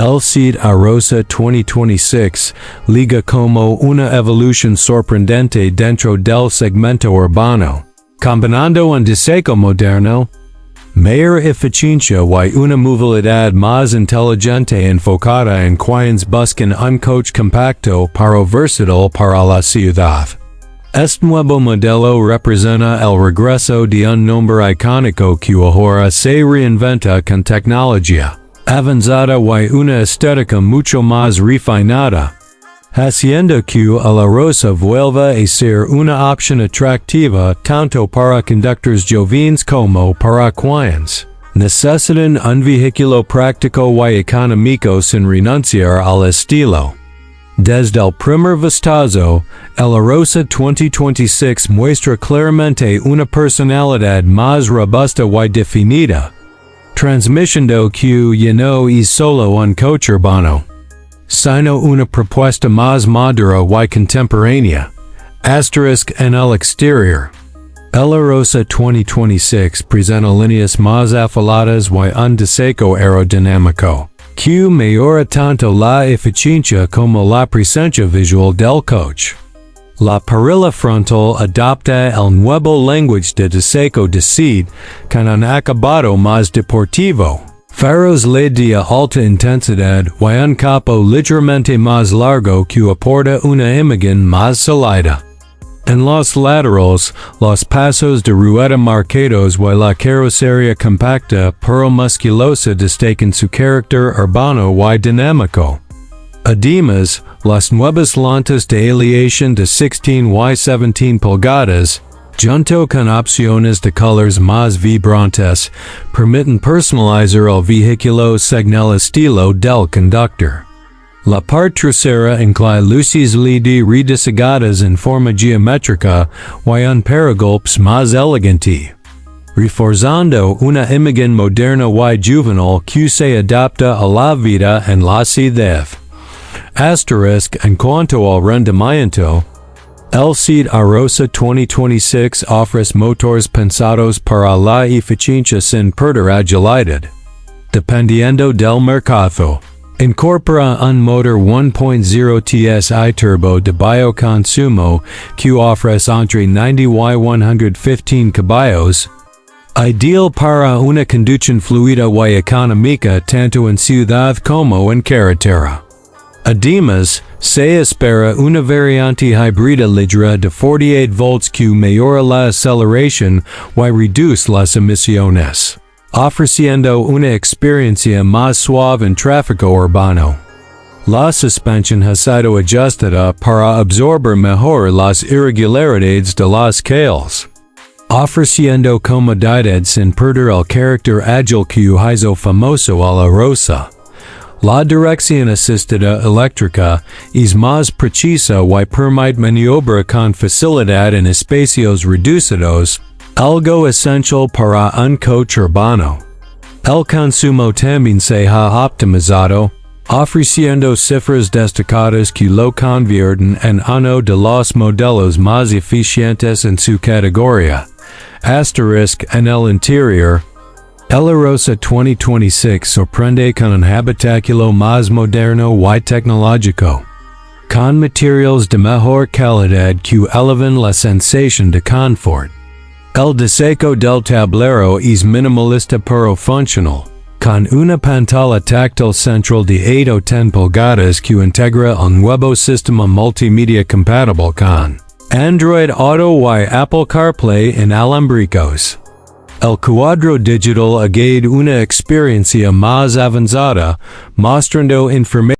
El SEAT Arosa 2026, Liga como una evolución sorprendente dentro del segmento urbano, combinando un diseño moderno, mayor eficiencia y una movilidad más inteligente enfocada en quienes buscan un coche compacto pero versátil para la ciudad. Este nuevo modelo representa el regreso de un nombre icónico que ahora se reinventa con tecnología avanzada y una estética mucho más refinada, haciendo que el Arosa vuelva a ser una opción atractiva tanto para conductores jóvenes como para quienes necesitan un vehículo práctico y económico sin renunciar al estilo. Desde el primer vistazo, el Arosa 2026 muestra claramente una personalidad más robusta y definida, transmitiendo que ya no es solo un coche urbano, sino una propuesta más madura y contemporánea. En el exterior, el Arosa 2026 presenta líneas más afiladas y un diseño aerodinámico, que mejora tanto la eficiencia como la presencia visual del coche. La parrilla frontal adopta el nuevo lenguaje de diseño de SEAT con un acabado más deportivo, faros LED de alta intensidad y un capó ligeramente más largo que aporta una imagen más sólida. En los laterales, los pasos de rueda marcados y la carrocería compacta pero musculosa destacan su carácter urbano y dinámico. Además, las nuevas llantas de aleación de 16 y 17 pulgadas, junto con opciones de colores más vibrantes, permiten personalizar el vehículo según el estilo del conductor. La parte trasera incluye luces LED rediseñadas en forma geométrica y un paragolpes más elegante, reforzando una imagen moderna y juvenil que se adapta a la vida en la ciudad. En cuanto al rendimiento, el SEAT Arosa 2026 ofrece motores pensados para la eficiencia sin perder agilidad. Dependiendo del mercado, incorpora un motor 1.0 TSI turbo de bajo consumo que ofrece entre 90 y 115 caballos, ideal para una conducción fluida y económica tanto en ciudad como en carretera. Además, se espera una variante híbrida ligera de 48 volts que mejora la aceleración y reduce las emisiones, ofreciendo una experiencia más suave en tráfico urbano. La suspensión ha sido ajustada para absorber mejor las irregularidades de las calles, ofreciendo comodidad sin perder el carácter ágil que hizo famoso al Arosa. La dirección asistida eléctrica es más precisa y permite maniobra con facilidad en espacios reducidos, algo esencial para un coche urbano. El consumo también se ha optimizado, ofreciendo cifras destacadas que lo convierten en uno de los modelos más eficientes en su categoría. En el interior, el Arosa 2026 sorprende con un habitáculo más moderno y tecnológico, con materiales de mejor calidad que elevan la sensación de confort. El diseño del tablero es minimalista pero funcional, con una pantalla táctil central de 8 o 10 pulgadas que integra un nuevo sistema multimedia compatible con Android Auto y Apple CarPlay inalámbricos. El cuadro digital añade una experiencia más avanzada, mostrando información